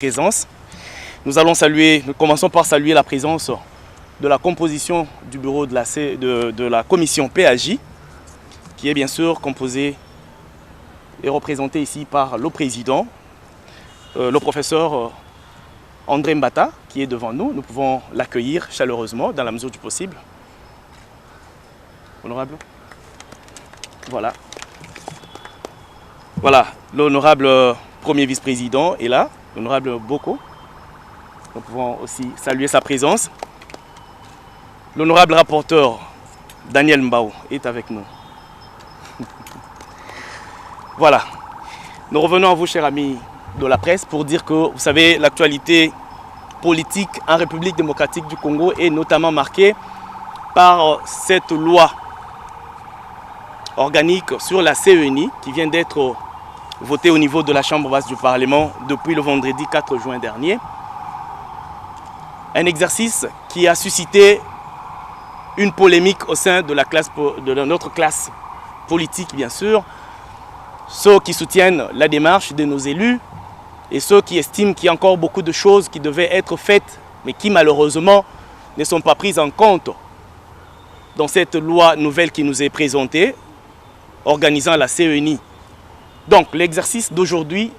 Présence. Nous commençons par saluer la présence de la composition du bureau de la commission PAJ, qui est bien sûr composée et représentée ici par le président, le professeur André Mbata, qui est devant nous. Nous pouvons l'accueillir chaleureusement dans la mesure du possible. Honorable. Voilà. Voilà, l'honorable premier vice-président est là. L'honorable Boko, nous pouvons aussi saluer sa présence. L'honorable rapporteur Daniel Mbao est avec nous. Voilà. Nous revenons à vous, chers amis de la presse, pour dire que, vous savez, l'actualité politique en République démocratique du Congo est notamment marquée par cette loi organique sur la CENI qui vient d'être voté au niveau de la Chambre basse du Parlement depuis le vendredi 4 juin dernier. Un exercice qui a suscité une polémique au sein de notre classe politique, bien sûr. Ceux qui soutiennent la démarche de nos élus et ceux qui estiment qu'il y a encore beaucoup de choses qui devaient être faites, mais qui malheureusement ne sont pas prises en compte dans cette loi nouvelle qui nous est présentée, organisant la CENI. Donc, l'exercice d'aujourd'hui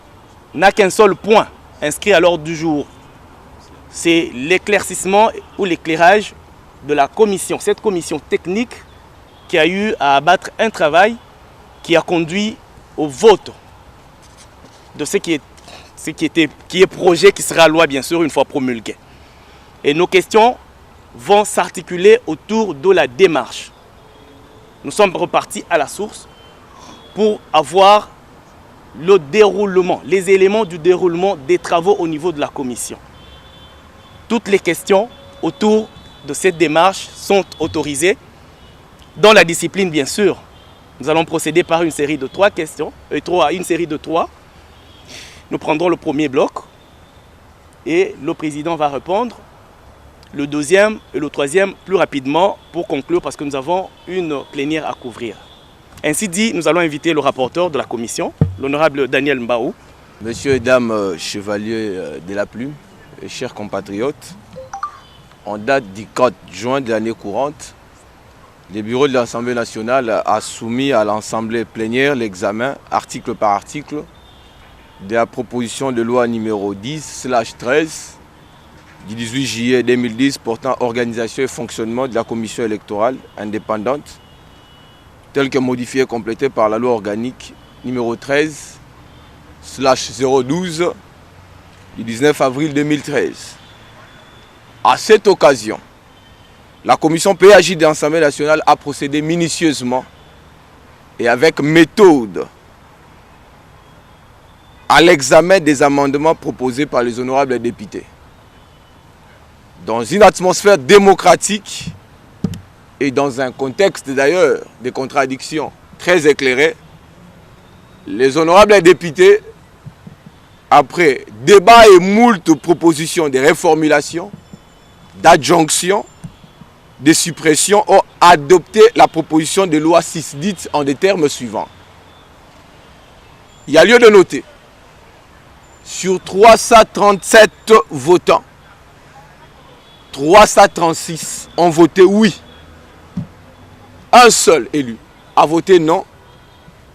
n'a qu'un seul point inscrit à l'ordre du jour. C'est l'éclaircissement ou l'éclairage de la commission, cette commission technique qui a eu à abattre un travail qui a conduit au vote de ce qui est projet, qui sera loi bien sûr une fois promulguée. Et nos questions vont s'articuler autour de la démarche. Nous sommes repartis à la source pour avoir le déroulement, les éléments du déroulement des travaux au niveau de la commission. Toutes les questions autour de cette démarche sont autorisées dans la discipline, bien sûr. Nous allons procéder par une série de trois questions, une série de trois. Nous prendrons le premier bloc et le président va répondre. Le deuxième et le troisième plus rapidement pour conclure parce que nous avons une plénière à couvrir. Ainsi dit, nous allons inviter le rapporteur de la commission, l'honorable Daniel Mbao. Monsieur et dames chevaliers de la plume, chers compatriotes, en date du 4 juin de l'année courante, le bureau de l'Assemblée nationale a soumis à l'Assemblée plénière l'examen, article par article, de la proposition de loi numéro 10/13 du 18 juillet 2010 portant organisation et fonctionnement de la commission électorale indépendante, tel que modifié et complété par la loi organique numéro 13/012 du 19 avril 2013. À cette occasion, la commission PAJ de l'Assemblée nationale a procédé minutieusement et avec méthode à l'examen des amendements proposés par les honorables députés. Dans une atmosphère démocratique et dans un contexte d'ailleurs de contradictions très éclairées, les honorables députés, après débat et moult propositions de réformulation, d'adjonction, de suppression, ont adopté la proposition de loi 6 dite en des termes suivants. Il y a lieu de noter, sur 337 votants, 336 ont voté oui. Un seul élu a voté non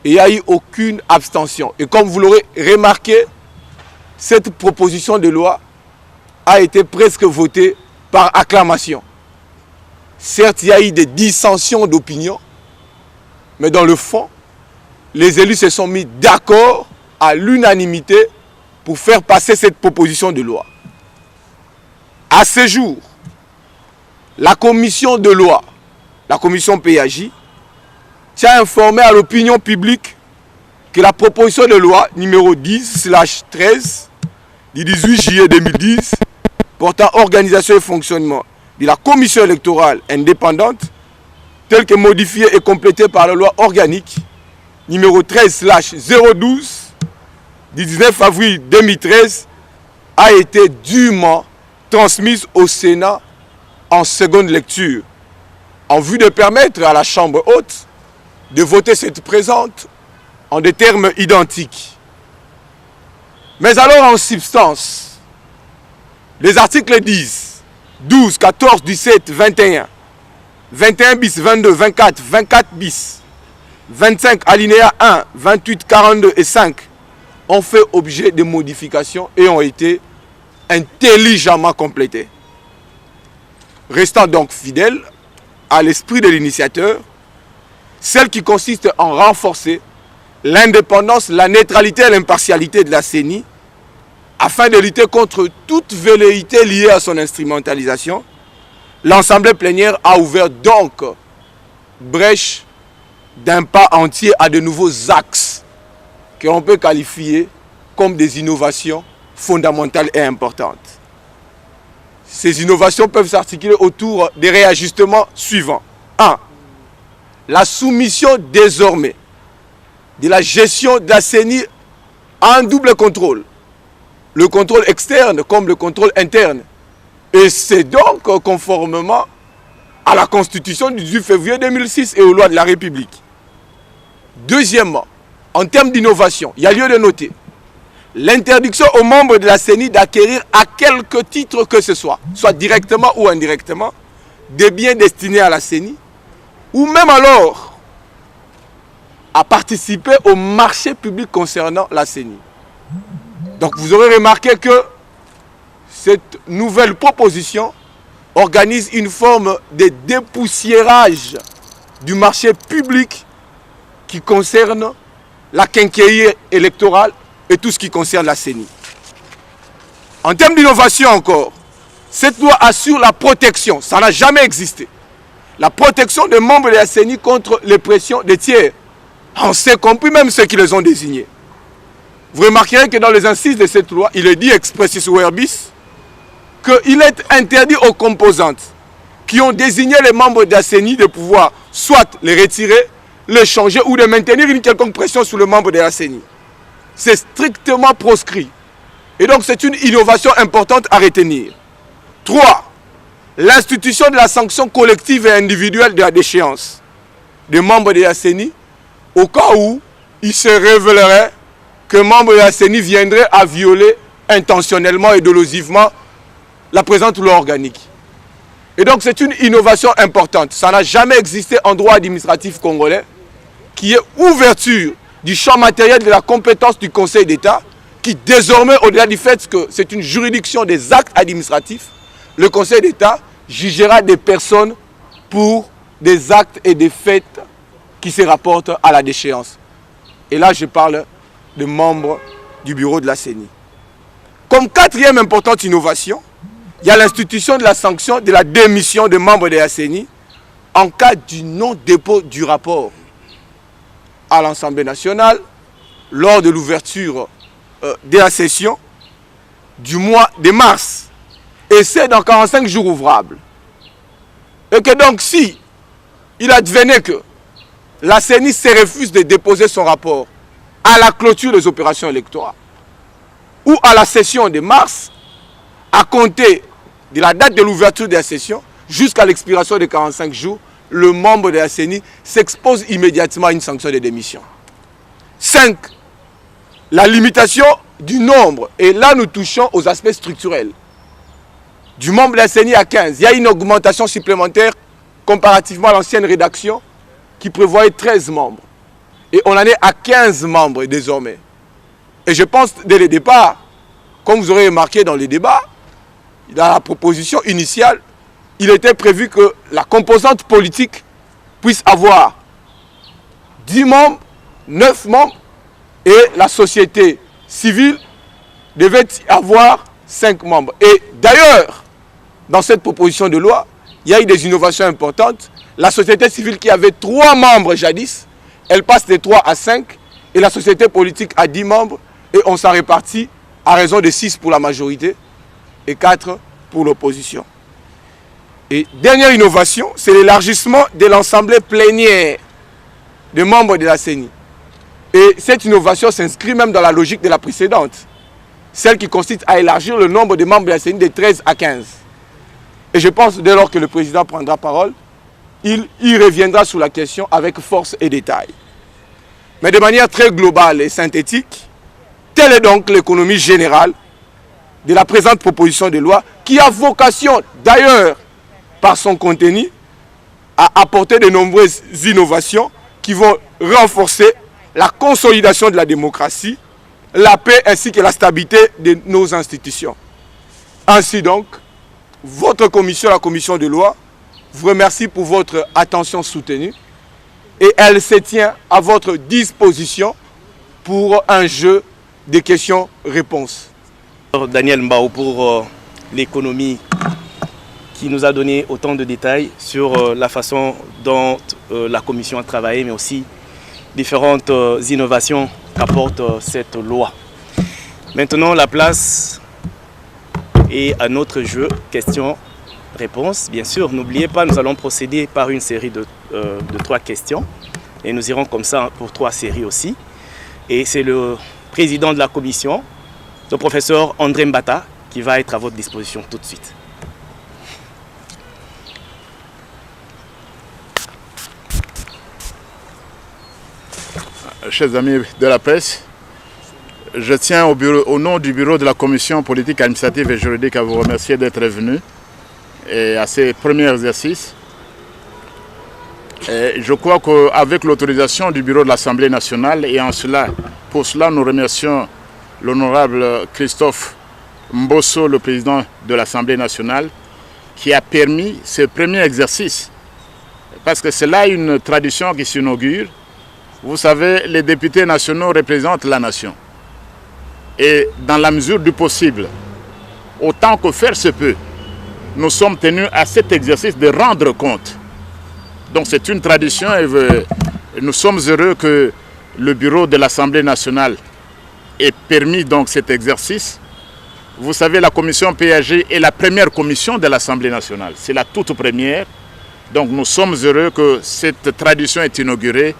et il n'y a eu aucune abstention. Et comme vous l'aurez remarqué, cette proposition de loi a été presque votée par acclamation. Certes, il y a eu des dissensions d'opinion, mais dans le fond, les élus se sont mis d'accord à l'unanimité pour faire passer cette proposition de loi. À ce jour, la commission de loi, la commission PAJ, tient informé à l'opinion publique que la proposition de loi numéro 10/13 du 18 juillet 2010 portant organisation et fonctionnement de la commission électorale indépendante, telle que modifiée et complétée par la loi organique numéro 13/012 du 19 avril 2013, a été dûment transmise au Sénat en seconde lecture, en vue de permettre à la Chambre haute de voter cette présente en des termes identiques. Mais alors en substance, Les articles 10, 12, 14, 17, 21, 21 bis, 22, 24, 24 bis, 25, alinéa 1, 28, 42 et 5 ont fait objet de modifications et ont été intelligemment complétés. Restant donc fidèles à l'esprit de l'initiateur, celle qui consiste en renforcer l'indépendance, la neutralité et l'impartialité de la CENI afin de lutter contre toute velléité liée à son instrumentalisation. L'Assemblée plénière a ouvert donc brèche d'un pas entier à de nouveaux axes que l'on peut qualifier comme des innovations fondamentales et importantes. Ces innovations peuvent s'articuler autour des réajustements suivants. 1. La soumission désormais de la gestion de la CENI à un double contrôle. Le contrôle externe comme le contrôle interne. Et c'est donc conformément à la Constitution du 18 février 2006 et aux lois de la République. Deuxièmement, en termes d'innovation, il y a lieu de noter l'interdiction aux membres de la CENI d'acquérir à quelque titre que ce soit directement ou indirectement, des biens destinés à la CENI, ou même alors à participer au marché public concernant la CENI. Donc vous aurez remarqué que cette nouvelle proposition organise une forme de dépoussiérage du marché public qui concerne la quincaillerie électorale et tout ce qui concerne la CENI. En termes d'innovation encore, cette loi assure la protection, ça n'a jamais existé, la protection des membres de la CENI contre les pressions des tiers, on sait compris même ceux qui les ont désignés. Vous remarquerez que dans les incises de cette loi, il est dit expressis verbis qu'il est interdit aux composantes qui ont désigné les membres de la CENI de pouvoir soit les retirer, les changer ou de maintenir une quelconque pression sur le membre de la CENI. C'est strictement proscrit. Et donc c'est une innovation importante à retenir. 3. L'institution de la sanction collective et individuelle de la déchéance des membres de la CENI au cas où il se révélerait que membre de la CENI viendrait à violer intentionnellement et dolosivement la présente loi organique. Et donc c'est une innovation importante. Ça n'a jamais existé en droit administratif congolais, qui est ouverture du champ matériel de la compétence du Conseil d'État, qui désormais, au-delà du fait que c'est une juridiction des actes administratifs, le Conseil d'État jugera des personnes pour des actes et des faits qui se rapportent à la déchéance. Et là, je parle de membres du bureau de la CENI. Comme quatrième importante innovation, il y a l'institution de la sanction de la démission des membres de la CENI en cas du non-dépôt du rapport à l'Assemblée nationale lors de l'ouverture de la session du mois de mars. Et c'est dans 45 jours ouvrables. Et que donc si il advenait que la CENI se refuse de déposer son rapport à la clôture des opérations électorales ou à la session de mars, à compter de la date de l'ouverture de la session jusqu'à l'expiration de 45 jours, le membre de la CENI s'expose immédiatement à une sanction de démission. 5. La limitation du nombre. Et là, nous touchons aux aspects structurels. Du membre de la CENI à 15. Il y a une augmentation supplémentaire comparativement à l'ancienne rédaction qui prévoyait 13 membres. Et on en est à 15 membres désormais. Et je pense dès le départ, comme vous aurez remarqué dans les débats, dans la proposition initiale, il était prévu que la composante politique puisse avoir 10 membres, 9 membres, et la société civile devait avoir 5 membres. Et d'ailleurs, dans cette proposition de loi, il y a eu des innovations importantes. La société civile qui avait 3 membres jadis, elle passe de 3 à 5, et la société politique à 10 membres, et on s'en répartit à raison de 6 pour la majorité et 4 pour l'opposition. Et dernière innovation, c'est l'élargissement de l'Assemblée plénière des membres de la CENI. Et cette innovation s'inscrit même dans la logique de la précédente, celle qui consiste à élargir le nombre de membres de la CENI de 13 à 15. Et je pense, dès lors que le président prendra parole, il y reviendra sur la question avec force et détail. Mais de manière très globale et synthétique, telle est donc l'économie générale de la présente proposition de loi qui a vocation, d'ailleurs, par son contenu, à apporter de nombreuses innovations qui vont renforcer la consolidation de la démocratie, la paix ainsi que la stabilité de nos institutions. Ainsi donc, votre commission, la commission de loi, vous remercie pour votre attention soutenue et elle se tient à votre disposition pour un jeu de questions-réponses. Daniel Mbao pour l'économie qui nous a donné autant de détails sur la façon dont la commission a travaillé, mais aussi différentes innovations qu'apporte cette loi. Maintenant, la place est à notre jeu, questions-réponses. Bien sûr, n'oubliez pas, nous allons procéder par une série de 3 questions. Et nous irons comme ça pour 3 séries aussi. Et c'est le président de la commission, le professeur André Mbata, qui va être à votre disposition tout de suite. Chers amis de la presse, je tiens au nom du bureau de la commission politique, administrative et juridique à vous remercier d'être venus à ces premiers exercices. Et je crois qu'avec l'autorisation du bureau de l'Assemblée nationale, et pour cela nous remercions l'honorable Christophe Mbosso, le président de l'Assemblée nationale, qui a permis ce premier exercice. Parce que c'est là une tradition qui s'inaugure. Vous savez, les députés nationaux représentent la nation. Et dans la mesure du possible, autant que faire se peut, nous sommes tenus à cet exercice de rendre compte. Donc c'est une tradition et nous sommes heureux que le bureau de l'Assemblée nationale ait permis donc cet exercice. Vous savez, la commission PAG est la première commission de l'Assemblée nationale. C'est la toute première. Donc nous sommes heureux que cette tradition est inaugurée.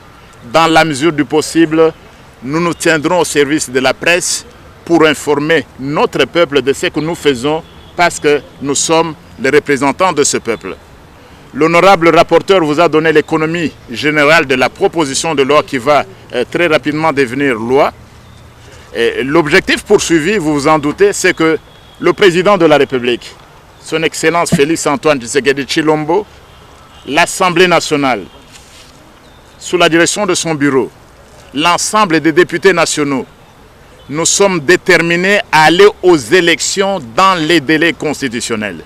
Dans la mesure du possible, nous nous tiendrons au service de la presse pour informer notre peuple de ce que nous faisons parce que nous sommes les représentants de ce peuple. L'honorable rapporteur vous a donné l'économie générale de la proposition de loi qui va très rapidement devenir loi. L'objectif poursuivi, vous vous en doutez, c'est que le président de la République, son Excellence Félix Antoine Tshisekedi Tshilombo, l'Assemblée nationale, sous la direction de son bureau, l'ensemble des députés nationaux, nous sommes déterminés à aller aux élections dans les délais constitutionnels.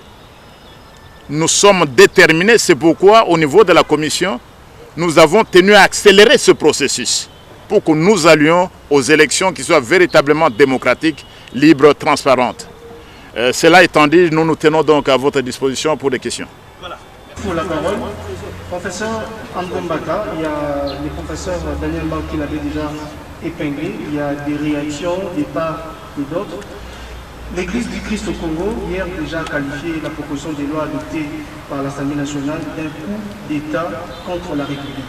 Nous sommes déterminés, c'est pourquoi au niveau de la commission, nous avons tenu à accélérer ce processus pour que nous allions aux élections qui soient véritablement démocratiques, libres, transparentes. Cela étant dit, nous nous tenons donc à votre disposition pour des questions. Voilà. Pour la parole, professeur André Mbata, il y a le professeur Daniel Mbao qui l'avait déjà épinglé, il y a des réactions des parts et d'autres. L'Église du Christ au Congo, hier déjà qualifié la proposition de loi adoptée par l'Assemblée nationale d'un coup d'État contre la République.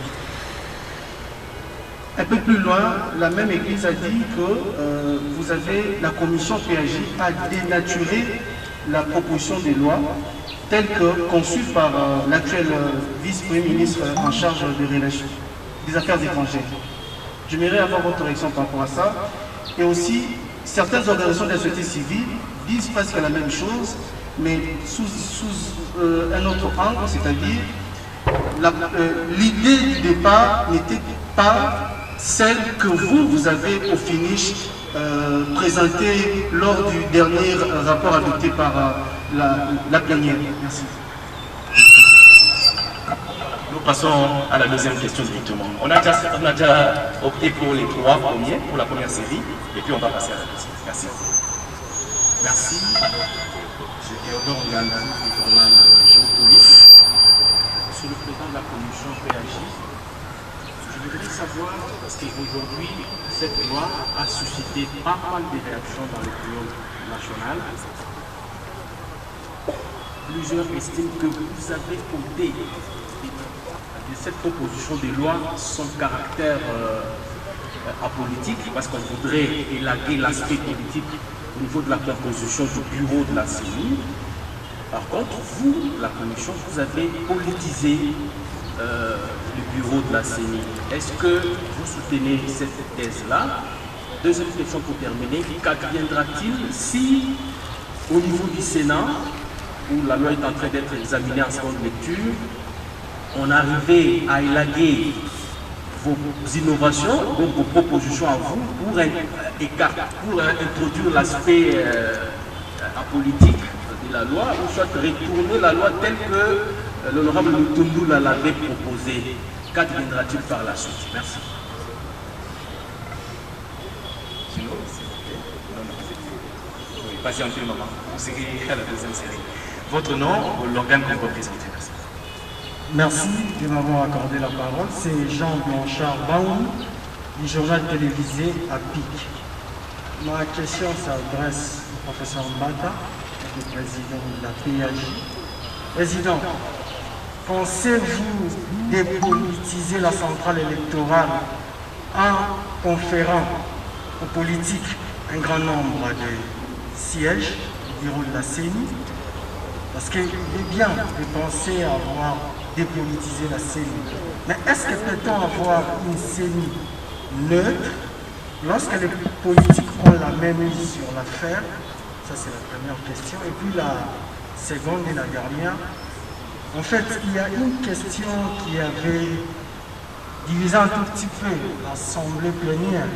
Un peu plus loin, la même Église a dit que vous avez la commission PAG a dénaturé la proposition de loi telle que conçue par l'actuel vice-premier ministre en charge des affaires étrangères. J'aimerais avoir votre réaction par rapport à ça. Et aussi, certaines organisations de la société civile disent presque la même chose, mais sous un autre angle, c'est-à-dire l'idée du départ n'était pas celle que vous avez au finish présentée lors du dernier rapport adopté par la plénière. Merci. Nous passons à la deuxième question directement. On a déjà opté pour les 3 premiers, pour la première série, et puis on va passer à la deuxième. Merci. Merci. Je Théodore Ngandou, du journal Géopolis. Monsieur le président de la commission PAG, je voudrais savoir, parce qu'aujourd'hui, cette loi a suscité pas mal de réactions dans l'opinion nationale. Plusieurs estiment que vous avez ôté de cette proposition de loi son caractère apolitique, parce qu'on voudrait élaguer l'aspect politique au niveau de la composition du bureau de la CENI. Par contre, vous, la commission, vous avez politisé le bureau de la CENI. Est-ce que vous soutenez cette thèse-là? Deuxième question pour terminer, qu'adviendra-t-il si au niveau du Sénat, où la loi est en train d'être examinée en seconde lecture, on arrivait à élaguer vos innovations, donc vos propositions à vous, pour introduire l'aspect apolitique de la loi, ou soit retourner la loi telle que l'honorable Mutundu l'avait proposée. Qu'adviendra-t-il par la suite? Merci. Patientez un moment. On s'écrit à la deuxième série. Votre nom, l'organe qu'on représente. Merci de m'avoir accordé la parole. C'est Jean Blanchard Baoum, du journal télévisé à PIC. Ma question s'adresse au professeur Mbata, le président de la PAJ. Président, pensez-vous dépolitiser la centrale électorale en conférant aux politiques un grand nombre de sièges du bureau de la CENI? Parce qu'il est bien de penser avoir dépolitisé la CENI. Mais est-ce que peut-on avoir une CENI neutre lorsque les politiques ont la même mise sur l'affaire? Ça, c'est la première question. Et puis la seconde et la dernière. En fait, il y a une question qui avait divisé un tout petit peu l'Assemblée plénière.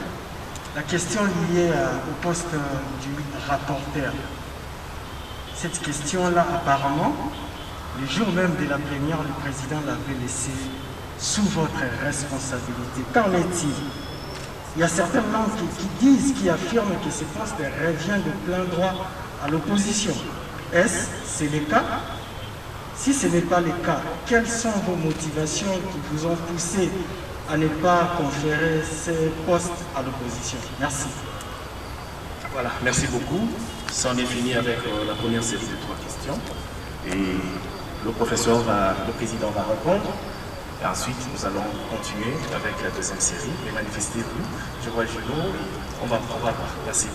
La question liée au poste du rapporteur. Cette question-là, apparemment, le jour même de la plénière, le président l'avait laissé sous votre responsabilité. Qu'en est-il? Il y a certains membres qui disent, qui affirment que ce poste revient de plein droit à l'opposition. Est-ce c'est le cas? Si ce n'est pas le cas, quelles sont vos motivations qui vous ont poussé à ne pas conférer ces postes à l'opposition? Merci. Voilà, merci beaucoup. C'en est fini avec la première série de 3 questions. Et le président va répondre. Et ensuite, nous allons continuer avec la deuxième série. Mais manifestez-vous. Je vois Juno. On va voir. Merci.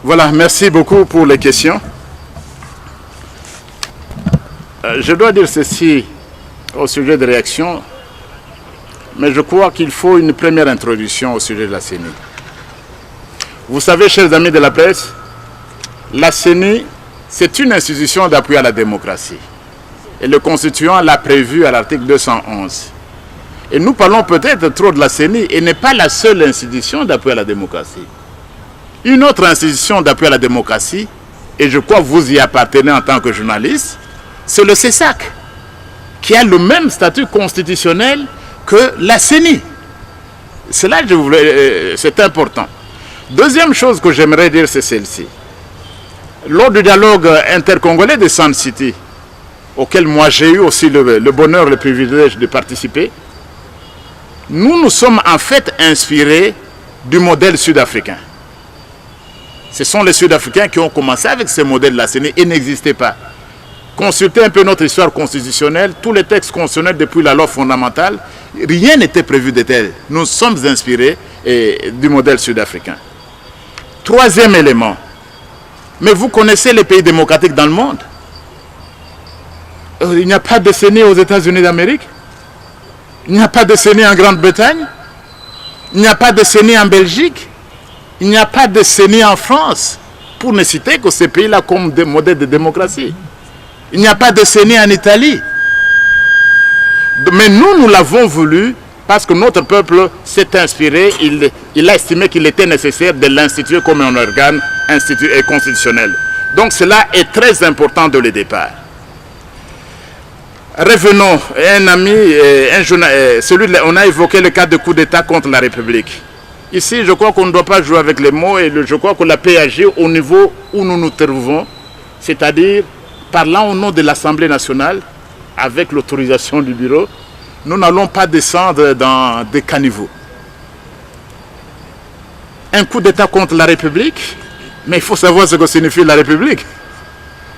Voilà, merci beaucoup pour les questions. Je dois dire ceci au sujet des réactions, mais je crois qu'il faut une première introduction au sujet de la CENI. Vous savez, chers amis de la presse, la CENI, c'est une institution d'appui à la démocratie. Et le Constituant l'a prévu à l'article 211. Et nous parlons peut-être trop de la CENI et n'est pas la seule institution d'appui à la démocratie. Une autre institution d'appui à la démocratie, et je crois que vous y appartenez en tant que journaliste, c'est le CESAC, qui a le même statut constitutionnel que la CENI. C'est important. Deuxième chose que j'aimerais dire, c'est celle-ci. Lors du dialogue intercongolais de Sun City, auquel moi j'ai eu aussi le bonheur, le privilège de participer, nous nous sommes en fait inspirés du modèle sud-africain. Ce sont les Sud-Africains qui ont commencé avec ce modèle de la CENI et n'existaient pas. Consultez un peu notre histoire constitutionnelle, tous les textes constitutionnels depuis la loi fondamentale, rien n'était prévu de tel. Nous sommes inspirés du modèle sud-africain. Troisième élément, mais vous connaissez les pays démocratiques dans le monde. Il n'y a pas de CENI aux États-Unis d'Amérique, il n'y a pas de CENI en Grande-Bretagne, il n'y a pas de CENI en Belgique, il n'y a pas de CENI en France, pour ne citer que ces pays-là comme des modèles de démocratie. Il n'y a pas de CENI en Italie. Mais nous l'avons voulu parce que notre peuple s'est inspiré, il a estimé qu'il était nécessaire de l'instituer comme un organe institué et constitutionnel. Donc cela est très important dès le départ. Revenons, un ami, on a évoqué le cas de coup d'État contre la République. Ici, je crois qu'on ne doit pas jouer avec les mots et je crois que la PAJ, au niveau où nous nous trouvons, c'est-à-dire parlant au nom de l'Assemblée nationale, avec l'autorisation du bureau, nous n'allons pas descendre dans des caniveaux. Un coup d'État contre la République, mais il faut savoir ce que signifie la République.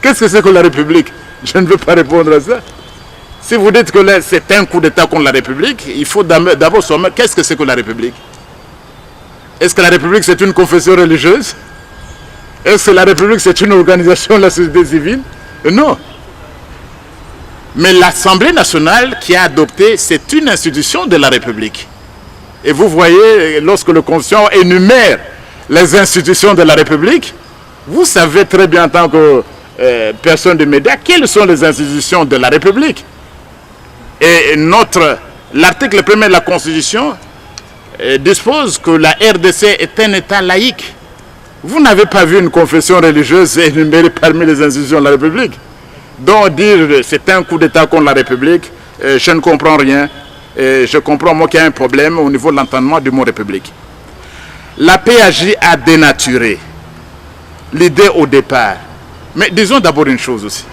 Qu'est-ce que c'est que la République? Je ne veux pas répondre à ça. Si vous dites que c'est un coup d'État contre la République, il faut d'abord savoir qu'est-ce que c'est que la République. Est-ce que la République c'est une confession religieuse? Est-ce que la République c'est une organisation de la société civile? Non. Mais l'Assemblée nationale qui a adopté, c'est une institution de la République. Et vous voyez, lorsque le Constitution énumère les institutions de la République, vous savez très bien en tant que personne de médias quelles sont les institutions de la République. Et l'article 1er de la Constitution dispose que la RDC est un État laïque. Vous n'avez pas vu une confession religieuse énumérée parmi les institutions de la République. Donc dire c'est un coup d'État contre la République, je ne comprends rien. Je comprends moi qu'il y a un problème au niveau de l'entendement du mot République. La PAJ a dénaturé l'idée au départ. Mais disons d'abord une chose aussi.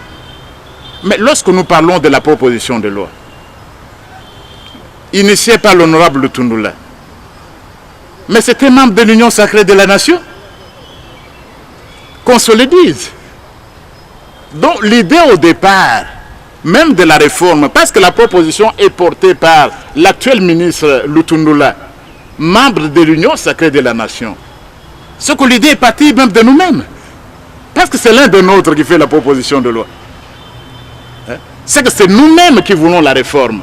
Mais lorsque nous parlons de la proposition de loi, initiée par l'honorable Lutundoula, mais c'était membre de l'Union sacrée de la nation. Qu'on se le dise. Donc l'idée au départ, même de la réforme, parce que la proposition est portée par l'actuel ministre Lutundoula, membre de l'Union sacrée de la nation. Ce que l'idée est partie même de nous-mêmes. Parce que c'est l'un de nôtres qui fait la proposition de loi. C'est que c'est nous-mêmes qui voulons la réforme.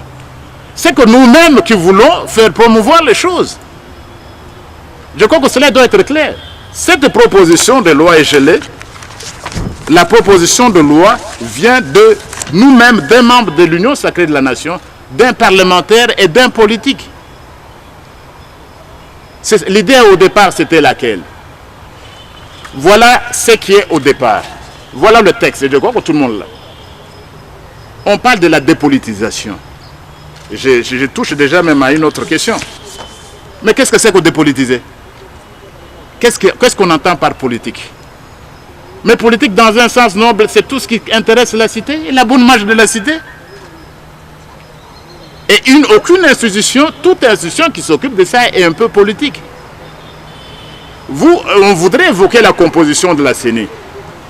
C'est que nous-mêmes qui voulons faire promouvoir les choses. Je crois que cela doit être clair. Cette proposition de loi est gelée. La proposition de loi vient de nous-mêmes, des membres de l'Union sacrée de la nation, d'un parlementaire et d'un politique. L'idée au départ, c'était laquelle? Voilà ce qui est au départ. Voilà le texte, et je crois que tout le monde l'a. On parle de la dépolitisation. Je touche déjà même à une autre question. Mais qu'est-ce que c'est que dépolitiser? Qu'est-ce qu'on entend par politique? Mais politique, dans un sens noble, c'est tout ce qui intéresse la cité et la bonne marche de la cité. Et aucune institution, toute institution qui s'occupe de ça est un peu politique. On voudrait évoquer la composition de la CENI.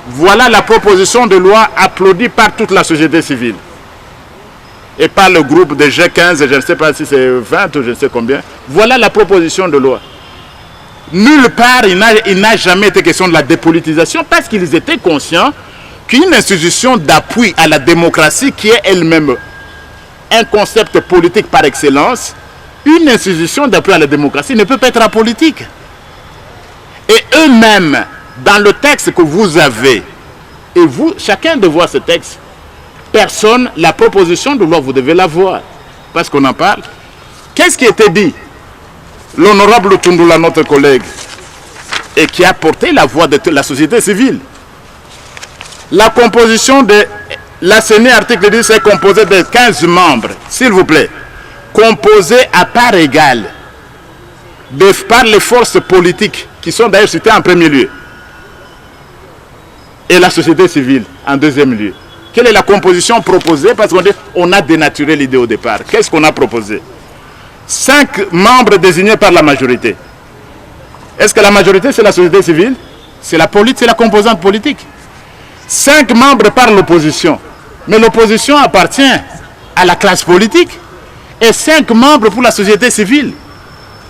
Voilà la proposition de loi applaudie par toute la société civile. Et par le groupe de G15, je ne sais pas si c'est 20 ou je ne sais combien. Voilà la proposition de loi. Nulle part, il n'a jamais été question de la dépolitisation parce qu'ils étaient conscients qu'une institution d'appui à la démocratie qui est elle-même un concept politique par excellence, une institution d'appui à la démocratie ne peut pas être apolitique. Et eux-mêmes, dans le texte que vous avez, et vous, chacun de voir ce texte, personne, la proposition de loi, vous devez la voir, parce qu'on en parle. Qu'est-ce qui était dit? L'honorable Lutundoula, notre collègue, et qui a porté la voix de la société civile. La composition de la CENI, article 10, est composée de 15 membres, s'il vous plaît, composés à part égale par les forces politiques, qui sont d'ailleurs citées en premier lieu, et la société civile en deuxième lieu. Quelle est la composition proposée? Parce qu'on a dénaturé l'idée au départ. Qu'est-ce qu'on a proposé? 5 membres désignés par la majorité. Est-ce que la majorité, c'est la société civile? C'est la politique, c'est la composante politique. 5 membres par l'opposition. Mais l'opposition appartient à la classe politique. Et 5 membres pour la société civile.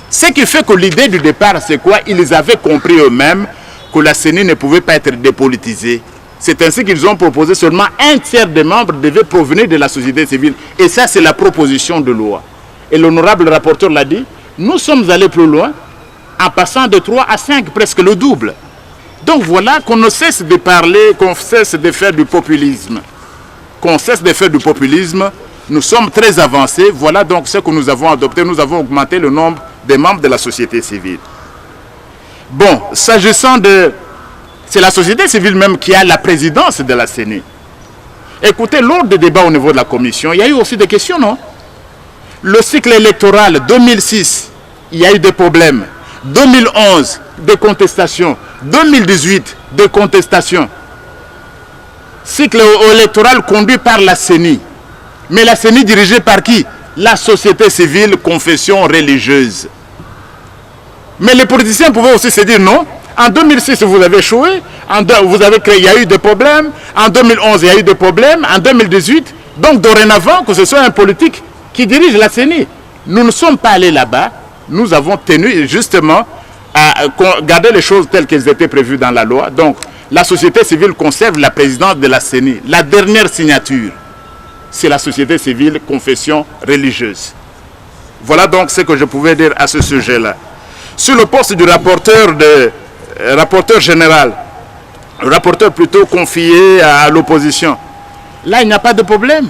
Ce qui fait que l'idée du départ, c'est quoi? Ils avaient compris eux-mêmes que la CENI ne pouvait pas être dépolitisée. C'est ainsi qu'ils ont proposé seulement un tiers des membres devaient provenir de la société civile. Et ça, c'est la proposition de loi. Et l'honorable rapporteur l'a dit, nous sommes allés plus loin en passant de 3 à 5, presque le double. Donc voilà qu'on ne cesse de parler, qu'on cesse de faire du populisme. Qu'on cesse de faire du populisme, nous sommes très avancés. Voilà donc ce que nous avons adopté. Nous avons augmenté le nombre des membres de la société civile. Bon, s'agissant de... C'est la société civile même qui a la présidence de la CENI. Écoutez, lors des débats au niveau de la commission, il y a eu aussi des questions, non? Le cycle électoral 2006, il y a eu des problèmes. 2011, des contestations. 2018, des contestations. Cycle électoral conduit par la CENI. Mais la CENI dirigée par qui? La société civile, confession religieuse. Mais les politiciens pouvaient aussi se dire non. En 2006, vous avez échoué. Vous avez créé, il y a eu des problèmes. En 2011, il y a eu des problèmes. En 2018, donc dorénavant, que ce soit un politique qui dirige la CENI. Nous ne sommes pas allés là-bas. Nous avons tenu justement à garder les choses telles qu'elles étaient prévues dans la loi. Donc, la société civile conserve la présidence de la CENI. La dernière signature, c'est la société civile, confession religieuse. Voilà donc ce que je pouvais dire à ce sujet-là. Sur le poste du rapporteur général, le rapporteur plutôt confié à l'opposition, là il n'y a pas de problème.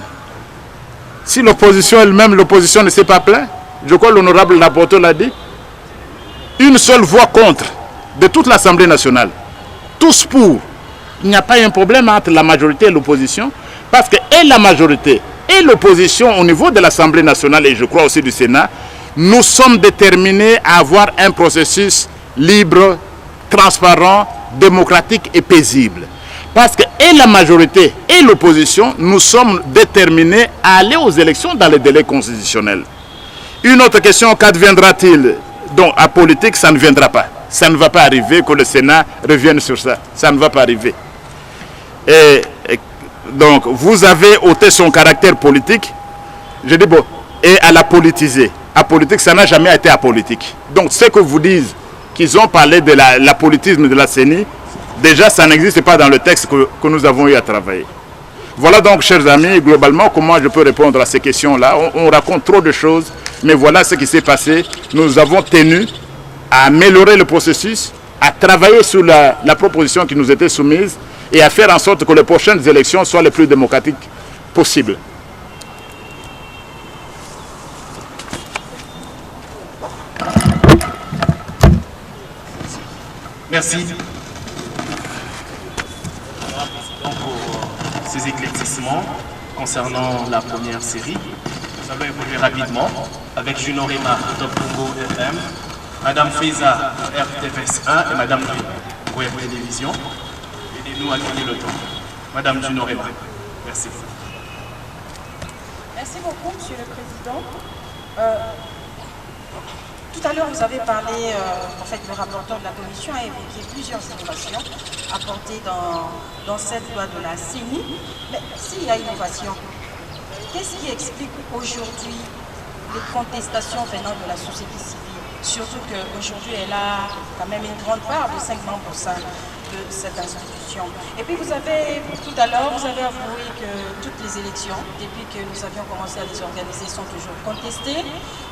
Si l'opposition elle-même, l'opposition ne s'est pas plainte, je crois que l'honorable rapporteur l'a dit, une seule voix contre de toute l'Assemblée nationale, tous pour. Il n'y a pas un problème entre la majorité et l'opposition, parce que et la majorité et l'opposition au niveau de l'Assemblée nationale, et je crois aussi du Sénat, nous sommes déterminés à avoir un processus libre, transparent, démocratique et paisible. Parce que et la majorité et l'opposition, nous sommes déterminés à aller aux élections dans les délais constitutionnels. Une autre question, qu'adviendra-t-il? Donc, à politique, ça ne viendra pas. Ça ne va pas arriver que le Sénat revienne sur ça. Ça ne va pas arriver. Et donc, vous avez ôté son caractère politique. Je dis bon, et à la politiser. À politique, ça n'a jamais été apolitique. Donc, ce que vous dites qu'ils ont parlé de l'apolitisme de la CENI, déjà, ça n'existe pas dans le texte que nous avons eu à travailler. Voilà donc, chers amis, globalement, comment je peux répondre à ces questions-là. On raconte trop de choses, mais voilà ce qui s'est passé. Nous avons tenu à améliorer le processus, à travailler sur la proposition qui nous était soumise et à faire en sorte que les prochaines élections soient les plus démocratiques possibles. Merci. Pour ces éclaircissements concernant la première série. Nous allons évoluer rapidement avec Juno Rema, Top Congo FM, Madame Feza, RTVS 1 et Madame Web Télévision. Aidez-nous à gagner le temps. Madame Juno Rema, merci. Merci beaucoup, Monsieur le Président. Tout à l'heure, vous avez parlé, en fait, le rapporteur de la Commission a évoqué plusieurs innovations apportées dans cette loi de la CENI. Mais s'il y a innovation, qu'est-ce qui explique aujourd'hui les contestations venant de la société civile? Surtout qu'aujourd'hui, elle a quand même une grande part de 50% de cette institution. Et puis vous avez, tout à l'heure, vous avez avoué que toutes les élections, depuis que nous avions commencé à les organiser, sont toujours contestées.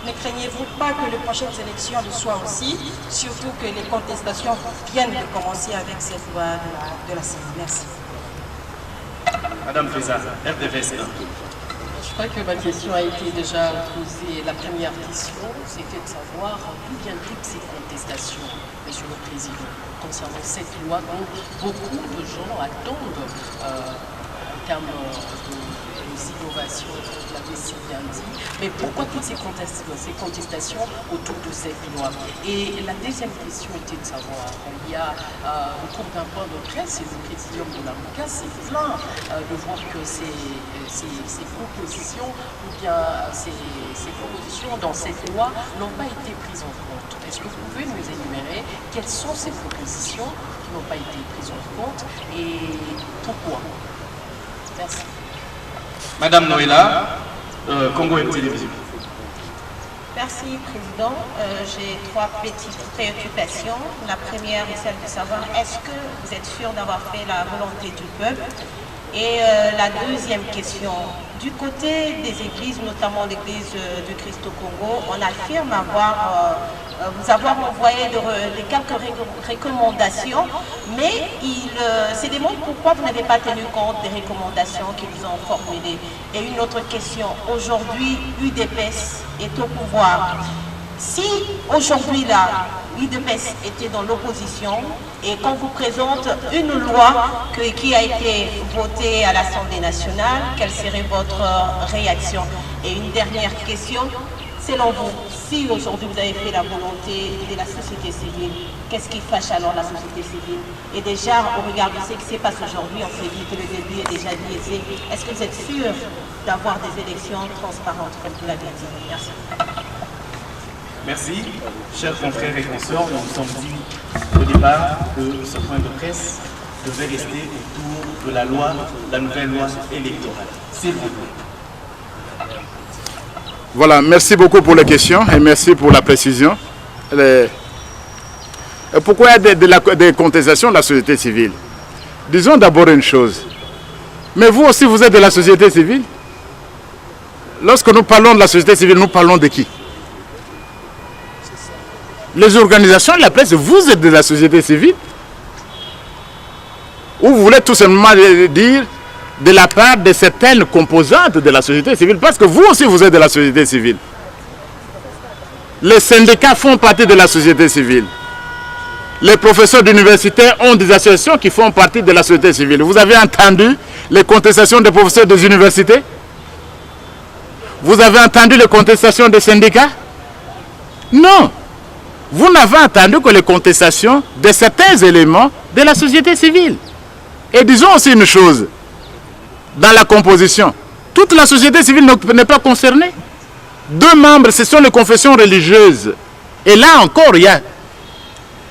Ne craignez-vous pas que les prochaines élections le soient aussi, surtout que les contestations viennent de commencer avec cette loi de la CENI? Merci. Madame Feza, RTVS 1. Je crois que ma question a été déjà posée. La première question, c'était de savoir d'où viennent toutes ces contestations, Monsieur le Président, concernant cette loi dont beaucoup de gens attendent en termes d'innovation, vous l'avez si bien dit. Mais pourquoi toutes ces contestations autour de cette loi? Et la deuxième question était de savoir, il y a au cours d'un point de presse, et le présidium de l'AMOCA s'est plaint de voir que ces propositions ou bien ces propositions dans cette loi n'ont pas été prises en compte. Est-ce que vous pouvez nous énumérer quelles sont ces propositions qui n'ont pas été prises en compte et pourquoi? Merci. Madame Noëlla, Congo Web Télévision. Merci, Président. J'ai trois petites préoccupations. La première est celle de savoir est-ce que vous êtes sûr d'avoir fait la volonté du peuple? Et la deuxième question, du côté des églises, notamment l'église du Christ au Congo, on affirme vous avoir envoyé quelques recommandations, mais il se demande pourquoi vous n'avez pas tenu compte des recommandations qu'ils vous ont formulées. Et une autre question, aujourd'hui, UDPS est au pouvoir. Si aujourd'hui là, l'UDPS était dans l'opposition et qu'on vous présente une loi qui a été votée à l'Assemblée nationale, quelle serait votre réaction? Et une dernière question, selon vous, si aujourd'hui vous avez fait la volonté de la société civile, qu'est-ce qui fâche alors la société civile? Et déjà, au regard de ce qui se passe aujourd'hui, on s'est dit que le début est déjà biaisé. Est-ce que vous êtes sûr d'avoir des élections transparentes, comme vous l'avez dit? Merci. Merci. Chers confrères et consorts, nous nous sommes dit au départ que ce point de presse devait rester autour de la nouvelle loi électorale. S'il vous plaît. Voilà, merci beaucoup pour les questions et merci pour la précision. Pourquoi il y a des contestations de la société civile? Disons d'abord une chose. Mais vous aussi, vous êtes de la société civile? lorsque nous parlons de la société civile, nous parlons de qui? Les organisations de la presse, vous êtes de la société civile? Ou vous voulez tout simplement dire de la part de certaines composantes de la société civile? Parce que vous aussi, vous êtes de la société civile. Les syndicats font partie de la société civile. Les professeurs d'université ont des associations qui font partie de la société civile. Vous avez entendu les contestations des professeurs des universités? Vous avez entendu les contestations des syndicats? Non. Vous n'avez entendu que les contestations de certains éléments de la société civile. Et disons aussi une chose, dans la composition, toute la société civile n'est pas concernée. 2 membres, ce sont les confessions religieuses. Et là encore, il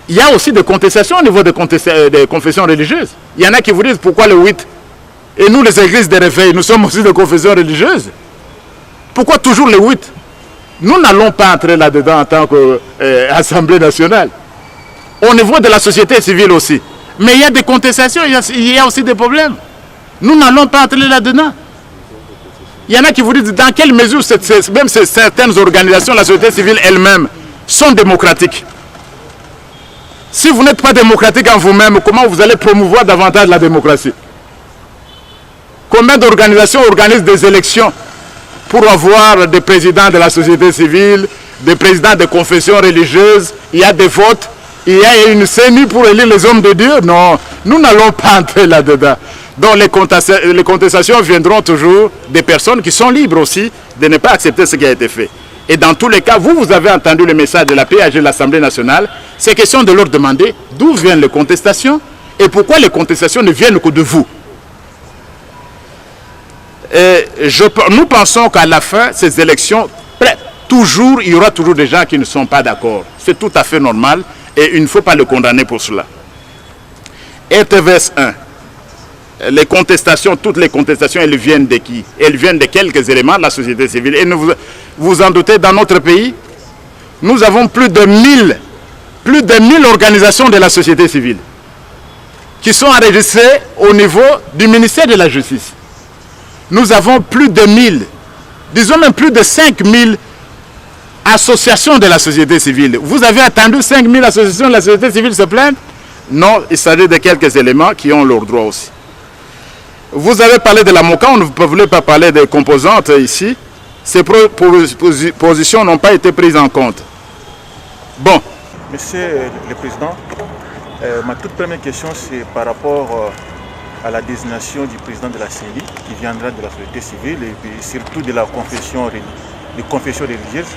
y a aussi des contestations au niveau des confessions religieuses. Il y en a qui vous disent pourquoi le 8? Et nous, les églises de réveil, nous sommes aussi des confessions religieuses. Pourquoi toujours le 8? Nous n'allons pas entrer là-dedans en tant qu'Assemblée nationale. Au niveau de la société civile aussi. Mais il y a des contestations, il y a aussi des problèmes. Nous n'allons pas entrer là-dedans. Il y en a qui vous disent dans quelle mesure même certaines organisations, la société civile elle-même, sont démocratiques. Si vous n'êtes pas démocratique en vous-même, comment vous allez promouvoir davantage la démocratie? Combien d'organisations organisent des élections pour avoir des présidents de la société civile, des présidents de confessions religieuses? Il y a des votes, il y a une CENI pour élire les hommes de Dieu? Non, nous n'allons pas entrer là-dedans. Donc les contestations viendront toujours des personnes qui sont libres aussi de ne pas accepter ce qui a été fait. Et dans tous les cas, vous avez entendu le message de la PAG de l'Assemblée nationale. C'est question de leur demander d'où viennent les contestations et pourquoi les contestations ne viennent que de vous. Et nous pensons qu'à la fin, ces élections, il y aura toujours des gens qui ne sont pas d'accord. C'est tout à fait normal et il ne faut pas le condamner pour cela. RTVS 1. Les contestations, toutes les contestations, elles viennent de qui? Elles viennent de quelques éléments de la société civile. Et vous en doutez, dans notre pays, nous avons plus de 1000 organisations de la société civile qui sont enregistrées au niveau du ministère de la Justice. Nous avons plus de 1000, disons même plus de 5000 associations de la société civile. Vous avez attendu 5000 associations de la société civile se plaindre? Non, il s'agit de quelques éléments qui ont leurs droits aussi. Vous avez parlé de la MOCA, on ne voulait pas parler des composantes ici. Ces positions n'ont pas été prises en compte. Bon. Monsieur le Président, ma toute première question, c'est par rapport à la désignation du président de la CENI, qui viendra de la société civile et puis surtout de la confession religieuse.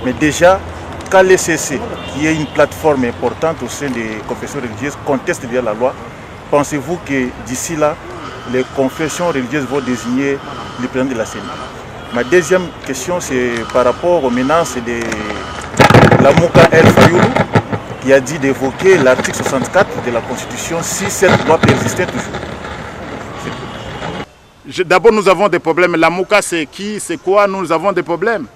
Mais déjà, quand l'ECC, qui est une plateforme importante au sein des confessions religieuses, conteste bien la loi, pensez-vous que d'ici là, les confessions religieuses vont désigner le président de la CENI? Ma deuxième question, c'est par rapport aux menaces de la Mouka El Fayoulou, qui a dit d'évoquer l'article 64 de la Constitution si cette loi persistait toujours. D'abord, nous avons des problèmes. La Mouka, c'est qui? C'est quoi? Nous avons des problèmes.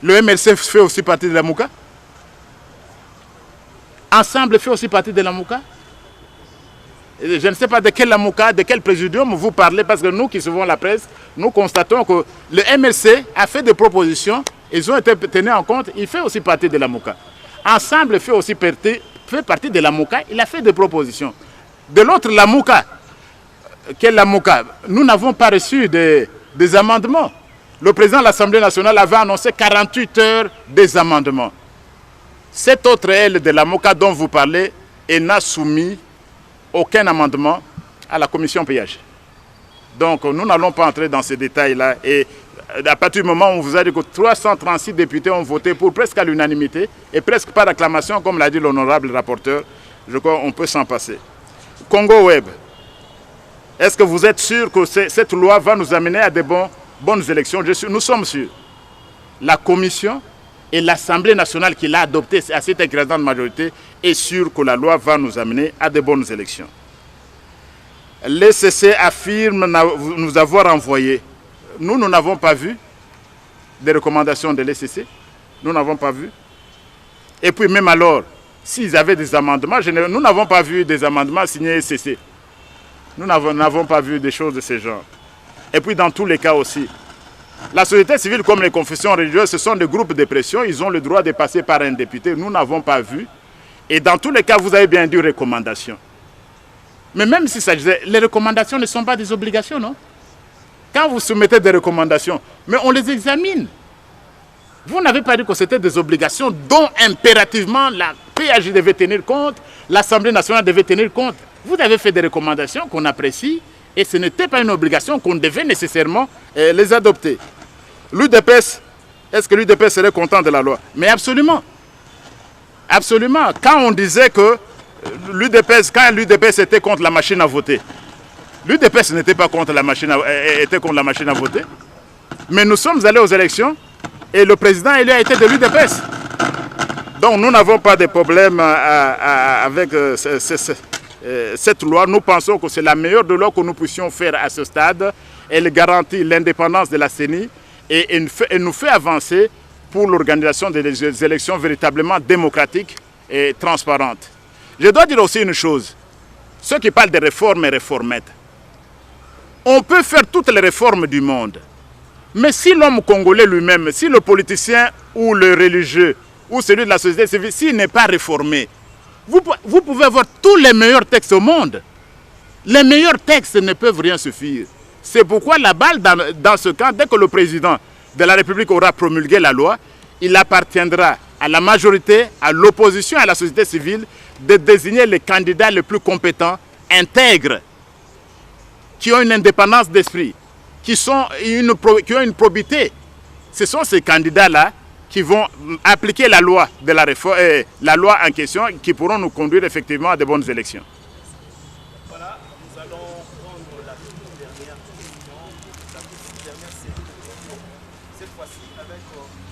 Le MLC fait aussi partie de la Mouka. Ensemble fait aussi partie de la Mouka. Je ne sais pas de quel Lamouka, de quel présidium vous parlez, parce que nous qui suivons la presse, nous constatons que le MLC a fait des propositions, ils ont été tenus en compte, il fait aussi partie de la Mouka. Ensemble fait aussi partie de la Mouka, il a fait des propositions. De l'autre, la Mouka, quelle la Mouka? Nous n'avons pas reçu des amendements. Le président de l'Assemblée nationale avait annoncé 48 heures des amendements. Cette autre aile de la Mouka dont vous parlez, elle n'a soumis aucun amendement à la commission PAG. Donc nous n'allons pas entrer dans ces détails-là. Et à partir du moment où on vous a dit que 336 députés ont voté pour presque à l'unanimité et presque par acclamation, comme l'a dit l'honorable rapporteur, je crois qu'on peut s'en passer. Congo Web, est-ce que vous êtes sûr que cette loi va nous amener à de bonnes élections? Nous sommes sûrs. La commission et l'Assemblée nationale qui l'a adoptée à cette écrasante majorité est sûre que la loi va nous amener à de bonnes élections. L'ECC affirme nous avoir envoyé. Nous n'avons pas vu des recommandations de l'ECC. Nous n'avons pas vu. Et puis même alors, s'ils avaient des amendements, nous n'avons pas vu des amendements signés ECC. Nous n'avons pas vu des choses de ce genre. Et puis dans tous les cas aussi, La société civile comme les confessions religieuses, ce sont des groupes de pression. Ils ont le droit de passer par un député. Nous n'avons pas vu. Et dans tous les cas, vous avez bien dit recommandations. Mais même si ça disait, les recommandations ne sont pas des obligations, non? Quand vous soumettez des recommandations, mais on les examine. Vous n'avez pas dit que c'était des obligations dont impérativement la PAJ devait tenir compte, l'Assemblée nationale devait tenir compte. Vous avez fait des recommandations qu'on apprécie et ce n'était pas une obligation qu'on devait nécessairement les adopter. L'UDPS, est-ce que l'UDPS serait content de la loi? Mais absolument. Absolument. Quand on disait que l'UDPS, quand l'UDPS était contre la machine à voter, l'UDPS n'était pas contre la machine était contre la machine à voter. Mais nous sommes allés aux élections et le président élu a été de l'UDPS. Donc nous n'avons pas de problème avec cette loi. Nous pensons que c'est la meilleure de loi que nous puissions faire à ce stade. Elle garantit l'indépendance de la CENI et elle nous fait avancer pour l'organisation des élections véritablement démocratiques et transparentes. Je dois dire aussi une chose. Ceux qui parlent de réformes et réformettes, on peut faire toutes les réformes du monde. Mais si l'homme congolais lui-même, si le politicien ou le religieux ou celui de la société civile, s'il n'est pas réformé, vous pouvez avoir tous les meilleurs textes au monde. Les meilleurs textes ne peuvent rien suffire. C'est pourquoi la balle dans ce cas, dès que le président de la République aura promulgué la loi, il appartiendra à la majorité, à l'opposition, à la société civile, de désigner les candidats les plus compétents, intègres, qui ont une indépendance d'esprit, qui ont une probité. Ce sont ces candidats-là qui vont appliquer la loi de la réforme, la loi en question, qui pourront nous conduire effectivement à de bonnes élections. Voilà, nous allons prendre la toute dernière question, la toute dernière série. Cette fois-ci avec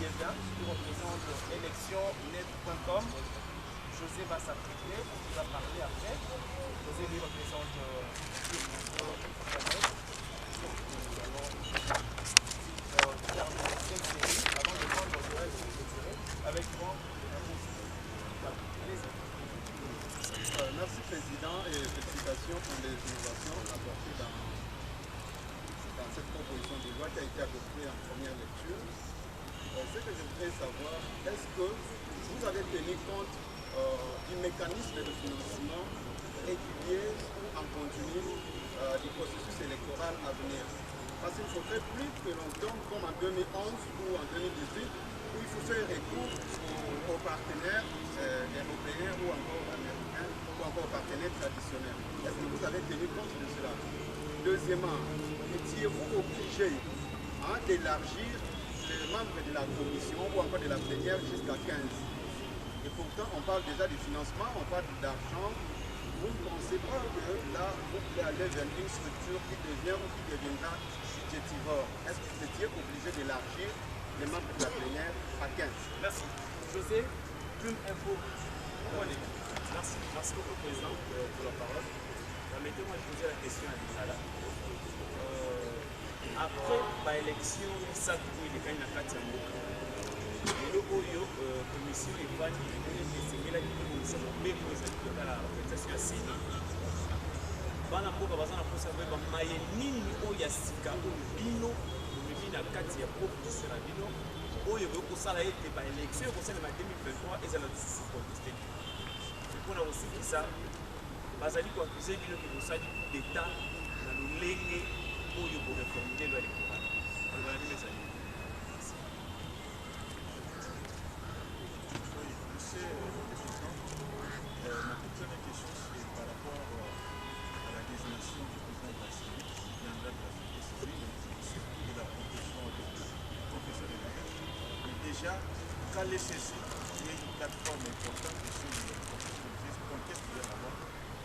Yéda, qui représente électionnet.com. José va s'appliquer, on vous a parlé après. José lui représente Merci Président et félicitations pour les innovations apportées dans cette proposition de loi qui a été adoptée en première lecture. Ce que je voudrais savoir, est-ce que vous avez tenu compte du mécanisme de financement régulier ou en continu du processus électoral à venir? Parce qu'il ne faudrait plus que l'on tombe comme en 2011 ou en 2018 où il faut faire recours aux partenaires européens ou encore américains ou encore aux partenaires traditionnels. Est-ce que vous avez tenu compte de cela? Deuxièmement, étiez-vous obligé d'élargir les membres de la commission ou encore de la plénière jusqu'à 15? Et pourtant, on parle déjà du financement, on parle d'argent. Vous ne pensez pas que là, vous pouvez aller vers une structure qui devient ou qui deviendra budgétivore? Est-ce que vous étiez obligé d'élargir les membres de la plénière à 15? Merci. José, Plume Info. Merci beaucoup, Président, pour la parole. Permettez-moi de poser la question à Lizala. Après l'élection, ça il y a une attaque à Mboka. Le commission est vanille, c'est là qui nous sommes bien pour la organisation à Sénat. Bana mboka bazana posa ba maye nini oya sika bino na kati ya proposition na bino oyo ko sala ete ba élection ko sala na 2023 ezala contesté. Pour na aussi ça bazali ko accuser bino que ça du coup d'état na lolenge oyo ko réformer loi électorale. Voilà les messages. Ma toute première question, c'est par rapport à la désignation du président de la CENI, qui viendra de la société civile, surtout de la profession de mais déjà, quand les CC, il y a une plateforme importante sur les professions religieuses, qu'est-ce qu'il y a là-bas?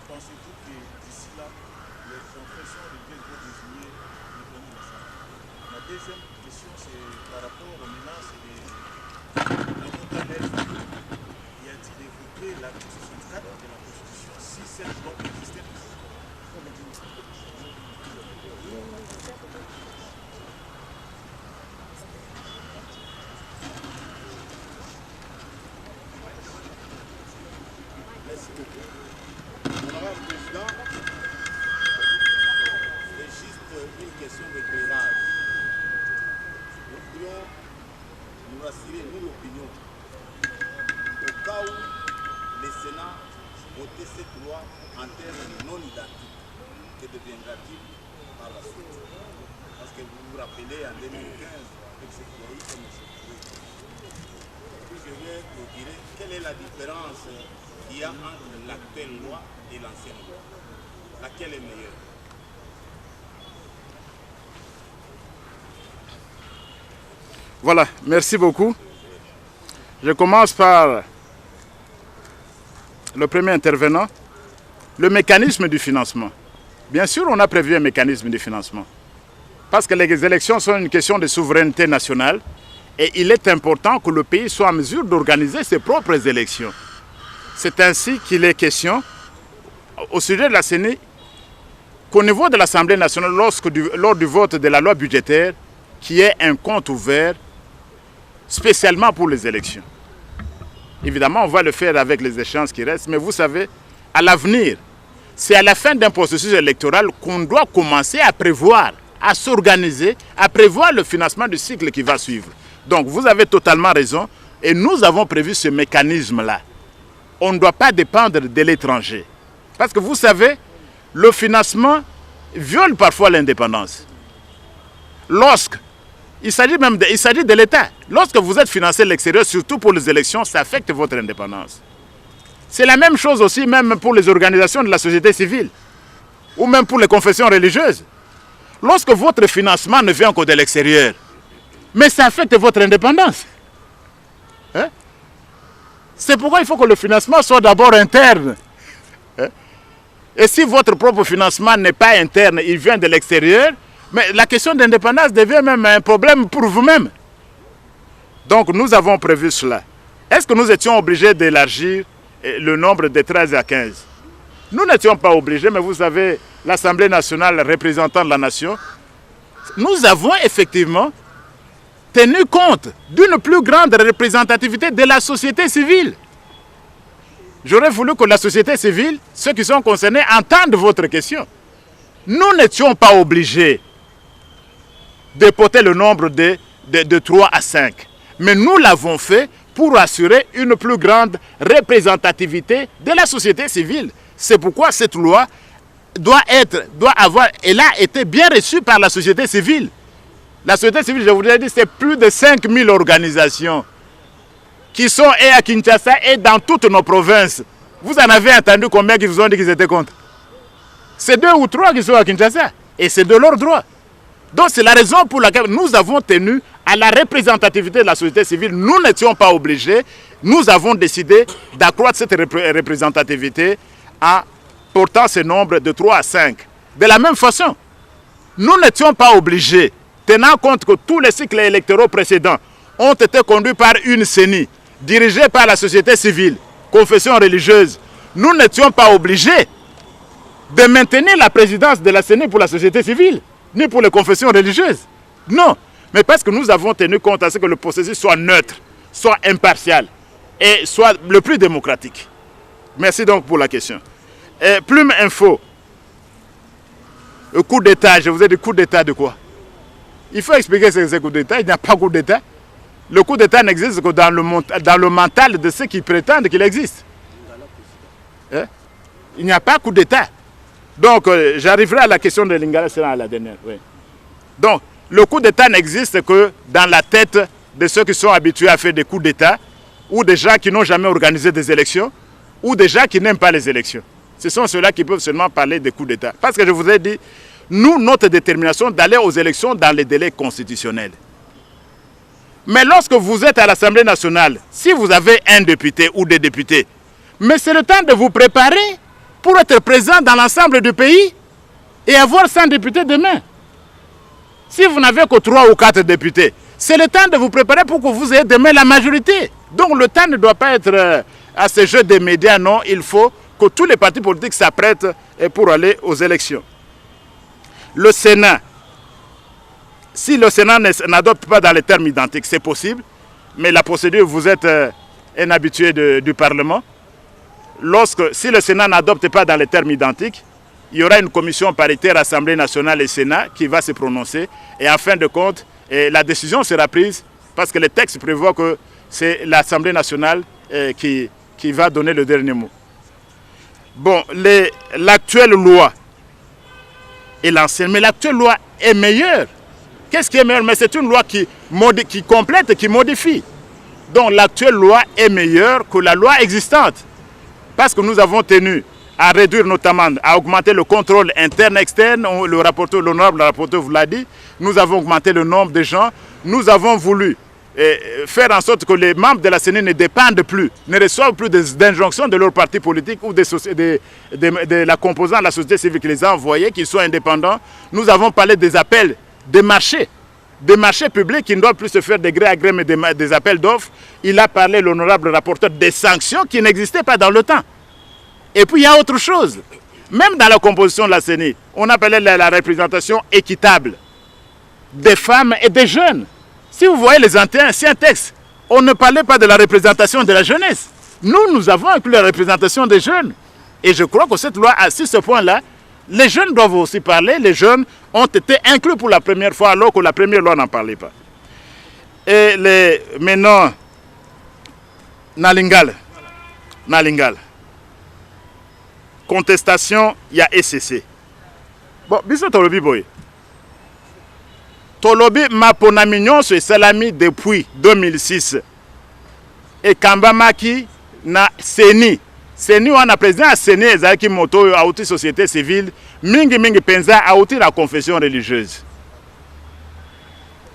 Pensez-vous que d'ici là, les confessions religieuses vont désigner le président de l'Assemblée? Ma deuxième question, c'est par rapport aux menaces et y a-t-il évoqué l'article 64 de la Constitution si celle doit exister? Merci beaucoup. Honorable Président, c'est juste une question d'éclairage. nous rassurer, nous l'opinion, au cas où le Sénat votait cette loi en termes non identiques, que deviendra-t-il par la suite? Parce que vous vous rappelez, en 2015, avec ce pays, comme ce pays. Puis je vais vous dire, quelle est la différence qu'il y a entre l'actuelle loi et l'ancienne loi? Laquelle est meilleure? Voilà, merci beaucoup. Je commence par le premier intervenant, le mécanisme du financement. Bien sûr, on a prévu un mécanisme de financement. Parce que les élections sont une question de souveraineté nationale et il est important que le pays soit en mesure d'organiser ses propres élections. C'est ainsi qu'il est question, au sujet de la CENI, qu'au niveau de l'Assemblée nationale, lors du vote de la loi budgétaire, qui est un compte ouvert spécialement pour les élections. Évidemment, on va le faire avec les échéances qui restent, mais vous savez, à l'avenir, c'est à la fin d'un processus électoral qu'on doit commencer à prévoir, à s'organiser, à prévoir le financement du cycle qui va suivre. Donc, vous avez totalement raison, et nous avons prévu ce mécanisme-là. On ne doit pas dépendre de l'étranger. Parce que vous savez, le financement viole parfois l'indépendance. Il s'agit de l'État. Lorsque vous êtes financé à l'extérieur, surtout pour les élections, ça affecte votre indépendance. C'est la même chose aussi même pour les organisations de la société civile ou même pour les confessions religieuses. Lorsque votre financement ne vient que de l'extérieur, mais ça affecte votre indépendance. Hein? C'est pourquoi il faut que le financement soit d'abord interne. Hein? Et si votre propre financement n'est pas interne, il vient de l'extérieur, mais la question d'indépendance devient même un problème pour vous-même. Donc nous avons prévu cela. Est-ce que nous étions obligés d'élargir le nombre de 13 à 15? Nous n'étions pas obligés, mais vous savez, l'Assemblée nationale représentant la nation, nous avons effectivement tenu compte d'une plus grande représentativité de la société civile. J'aurais voulu que la société civile, ceux qui sont concernés, entendent votre question. Nous n'étions pas obligés de porter le nombre de 3 à 5. Mais nous l'avons fait pour assurer une plus grande représentativité de la société civile. C'est pourquoi cette loi elle a été bien reçue par la société civile. La société civile, je vous l'ai dit, c'est plus de 5000 organisations qui sont et à Kinshasa et dans toutes nos provinces. Vous en avez entendu combien qui vous ont dit qu'ils étaient contre? C'est 2 ou 3 qui sont à Kinshasa et c'est de leur droit. Donc c'est la raison pour laquelle nous avons tenu à la représentativité de la société civile. Nous n'étions pas obligés. Nous avons décidé d'accroître cette représentativité en portant ce nombre de 3 à 5. De la même façon, nous n'étions pas obligés, tenant compte que tous les cycles électoraux précédents ont été conduits par une CENI, dirigée par la société civile, confession religieuse. Nous n'étions pas obligés de maintenir la présidence de la CENI pour la société civile, ni pour les confessions religieuses. Non, mais parce que nous avons tenu compte à ce que le processus soit neutre, soit impartial et soit le plus démocratique. Merci donc pour la question. Plume Info. Le coup d'État, je vous ai dit coup d'État de quoi? Il faut expliquer ce que c'est le coup d'État. Il n'y a pas de coup d'État. Le coup d'État n'existe que dans le mental de ceux qui prétendent qu'il existe. Hein? Il n'y a pas de coup d'État. Donc, j'arriverai à la question de Lingala, c'est à la dernière. Oui. Donc, le coup d'État n'existe que dans la tête de ceux qui sont habitués à faire des coups d'État ou des gens qui n'ont jamais organisé des élections ou des gens qui n'aiment pas les élections. Ce sont ceux-là qui peuvent seulement parler des coups d'État. Parce que je vous ai dit, nous, notre détermination d'aller aux élections dans les délais constitutionnels. Mais lorsque vous êtes à l'Assemblée nationale, si vous avez un député ou des députés, mais c'est le temps de vous préparer pour être présent dans l'ensemble du pays et avoir 100 députés demain. Si vous n'avez que 3 ou 4 députés, c'est le temps de vous préparer pour que vous ayez demain la majorité. Donc le temps ne doit pas être à ce jeu des médias, non. Il faut que tous les partis politiques s'apprêtent pour aller aux élections. Le Sénat, si le Sénat n'adopte pas dans les termes identiques, c'est possible, mais la procédure, vous êtes un habitué du Parlement. Si le Sénat n'adopte pas dans les termes identiques, il y aura une commission paritaire Assemblée nationale et Sénat qui va se prononcer et en fin de compte, Et la décision sera prise parce que le texte prévoit que c'est l'Assemblée nationale qui va donner le dernier mot. Bon, l'actuelle loi et l'ancienne, mais l'actuelle loi est meilleure. Qu'est-ce qui est meilleur? Mais c'est une loi qui complète, qui modifie. Donc l'actuelle loi est meilleure que la loi existante. Parce que nous avons tenu à réduire notamment, à augmenter le contrôle interne-externe. L'honorable rapporteur vous l'a dit. Nous avons augmenté le nombre de gens. Nous avons voulu faire en sorte que les membres de la CENI ne dépendent plus, ne reçoivent plus d'injonctions de leur parti politique ou de la composante de la société civile qui les a envoyés, qu'ils soient indépendants. Nous avons parlé des appels des marchés publics qui ne doivent plus se faire de gré à gré, mais des appels d'offres. Il a parlé, l'honorable rapporteur, des sanctions qui n'existaient pas dans le temps. Et puis il y a autre chose. Même dans la composition de la CENI, on appelait la représentation équitable des femmes et des jeunes. Si vous voyez les anciens textes, on ne parlait pas de la représentation de la jeunesse. Nous avons inclus la représentation des jeunes. Et je crois que cette loi, sur ce point-là, les jeunes doivent aussi parler. Les jeunes ont été inclus pour la première fois alors que la première loi n'en parlait pas. Et maintenant, Nalingal. Contestation, il y a SCC. Bon, biso tolobi boy. Tolobi mapona mignon sur Salami depuis 2006. Et Kambamaki na Seni. Seni wana président a Seni ezaki moto a outil société civile. Mingi penza a outil la confession religieuse.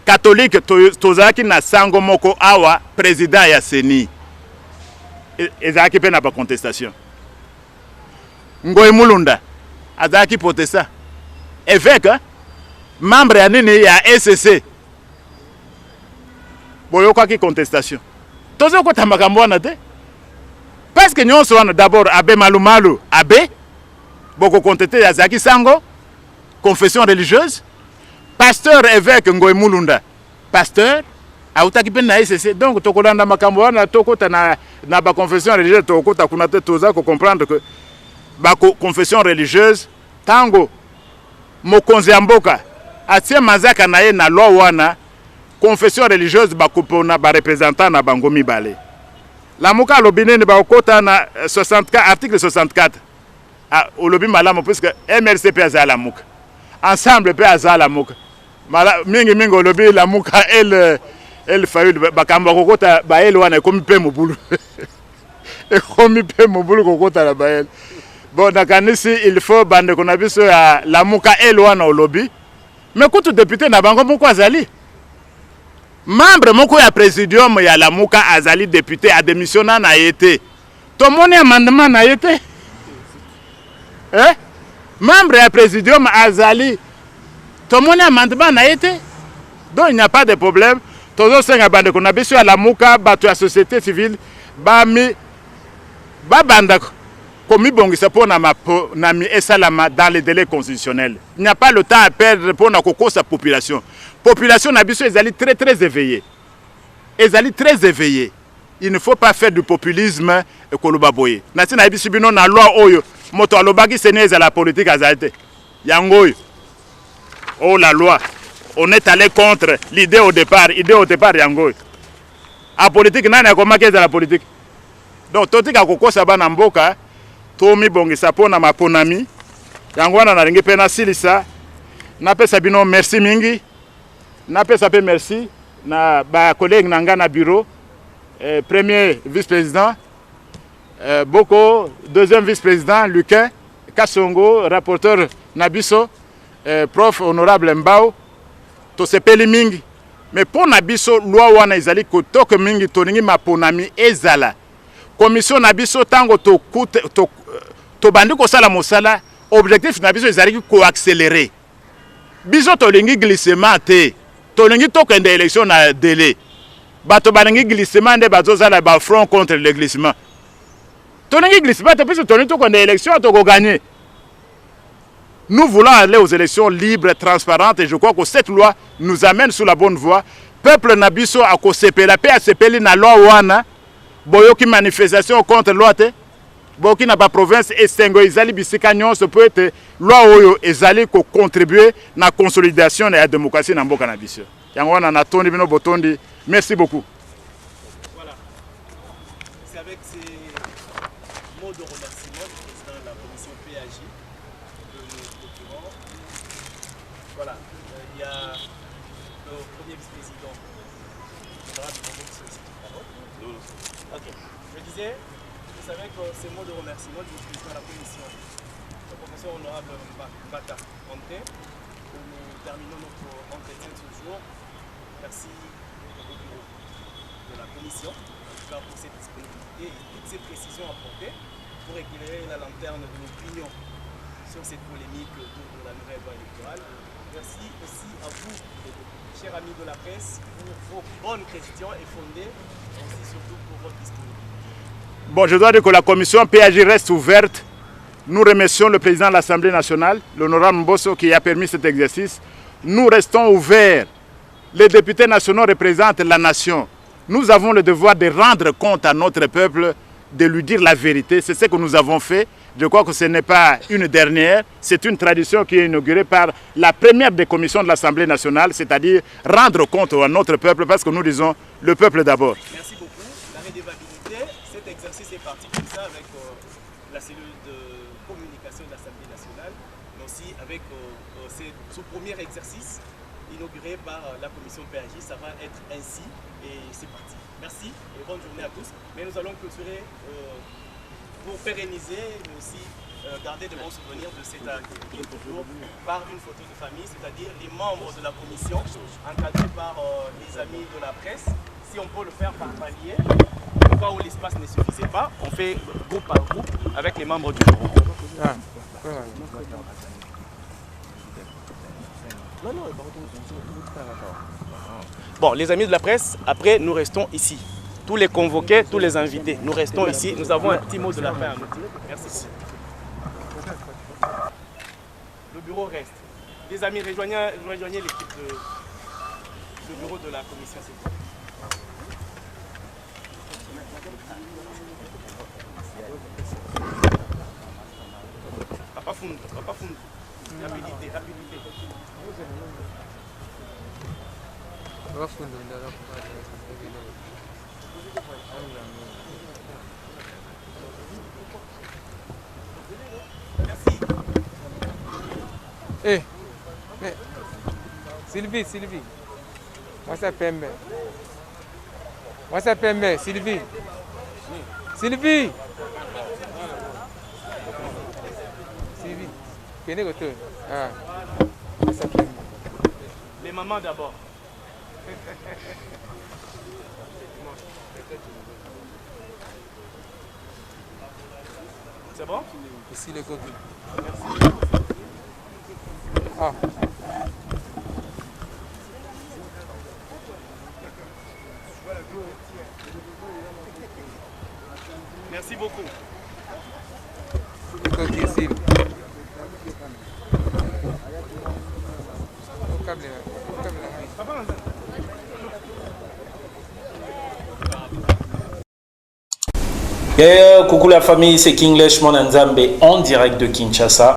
Catholique tozaki na sango moko awa président ya Seni. Ezaki pe na ba contestation. Ngoy Mulunda azaki protesta. Évêque membre ya nini ya SCC. Boyo kwa ki contestation. Tozo ko tamakambo wana te. Parce que nous sommes d'abord Abbé Malumalu, Abbé, beaucoup contesté Yazaki Sango, confession religieuse, pasteur évêque Ngoy Mulunda, pasteur, autaki pen na SCC. Donc tokolanda makambo wana tokota na ba confession religieuse tokota kuna te toza ko comprendre que ba confession religieuse tango mokonzi ya mboka atie mazaka na ye na loi wana confession religieuse ba kupona ba représentant na bango mibale. La Mouka Lobine ne va au na 64, article 64. Au lobby malamu puisque MLCP a la Mouka. Ensemble peut a la Mouka. Mingi au lobby la Mouka elle faillit bakamba kokota ba elle wana komi pe mobulu. Et komi pe mobulu kokota la ba elle. Bon nakanisi il faut bande qu'on a vu sur la Mouka elle wana au lobby. Mais quand tout député na bango moko azali. Membre moko ya présidium ya la Mouka azali député a démissionné na été. Tout le monde amendement na été. Membre ya présidium azali. Tout le monde amendement na été. Donc il n'y a pas de problème. Tous les gens bande qu'on a besoin à la Mouka batu la société civile ba banda komi bongisa pour na mi esalama dans les délais constitutionnels. Il n'y a pas le temps à perdre pour na koko sa population. Population nabiso ezali très éveillée. Ezali très éveillée. Il ne faut pas faire du populisme et koloba boye. Nati na biso bino na loi oyo moto alobaki seneza la politique azalite. Yango. Oh la loi. On est allé contre l'idée au départ yango. A politique nani akomaki za la politique. Donc totika kokosa bana mboka tomi bongisa pona maponami. Yango wana na ringi pena silisa. Na pesa bino merci mingi. Na pesa pe merci na ba collègue nanga na bureau premier vice-président Boko, deuxième vice-président Luquin Kasongo, rapporteur Nabiso, prof honorable Mbao to sepeli mingi mais pour Nabiso loi wana ezali kotoke mingi toningi maponami ezala commission Nabiso tango to bandi ko sala mosala objectif Nabiso ezali ko accélérer biso tolingi glissement te tolingi tokende élection na délai bato balingi glissement nde bazozala ba front contre le glissement tolingi glissement te puisque tolingi tokende élection toko gagner. Nous voulons aller aux élections libres, transparentes et je crois que cette loi nous amène sur la bonne voie. Peuple nabiso a kosepela la paix a sepeli na loi wana boyoki manifestation contre loi te boyoki na ba province esengo izali bisika nyonso peut être loi oyo ezali ko contribuer na consolidation de la démocratie na mboka na biso. Yangwana na tondi bino botondi. Merci beaucoup. Voilà. C'est avec ces mots de remerciement du président de la commission PAJ que nous clôturons. Voilà. Il y a le premier vice-président. Ok. Je disais, vous savez que ces mots de remerciement du vice-président de la commission, le professeur honorable Mbaka André, que nous terminons notre entretien de ce jour. Merci au bureau de la commission, en tout cas pour cette disponibilité et toutes ces précisions apportées pour éclairer la lanterne de l'opinion sur cette polémique autour de la nouvelle loi électorale. Merci aussi à vous, chers amis de la presse, pour vos bonnes questions et fondées, aussi surtout pour votre disponibilité. Bon, je dois dire que la commission PAJ reste ouverte. Nous remercions le président de l'Assemblée nationale, l'honorable Mbosso, qui a permis cet exercice. Nous restons ouverts. Les députés nationaux représentent la nation. Nous avons le devoir de rendre compte à notre peuple, de lui dire la vérité. C'est ce que nous avons fait. Je crois que ce n'est pas une dernière. C'est une tradition qui est inaugurée par la première des commissions de l'Assemblée nationale, c'est-à-dire rendre compte à notre peuple, parce que nous disons le peuple d'abord. Merci beaucoup. La redevabilité, cet exercice est parti comme ça avec la cellule de communication de l'Assemblée nationale, mais aussi avec ce premier exercice inauguré par la commission PAJ. Ça va être ainsi et c'est parti. Merci et bonne journée à tous. Mais nous allons clôturer pour pérenniser, mais aussi garder de bons souvenirs de cette activité toujours par une photo de famille, c'est-à-dire les membres de la commission encadrés par les amis de la presse. Si on peut le faire par palier, au cas où l'espace ne suffisait pas, on fait groupe par groupe avec les membres du bureau. Bon, les amis de la presse, après nous restons ici. Tous les convoqués, tous les invités, nous restons ici. Nous avons un petit mot de la fin à nous dire. Merci. Le bureau reste. Les amis, rejoignez l'équipe du bureau de la commission. Papa Found. Rapidité. Merci. Eh, Sylvie. Moi c'est Pembe. Sylvie. Les mamans d'abord. C'est bon? Ici le coquille. Merci. Ah. Merci beaucoup. Le coquille ici. Coucou la famille, c'est King Lesh Monanzambe en direct de Kinshasa.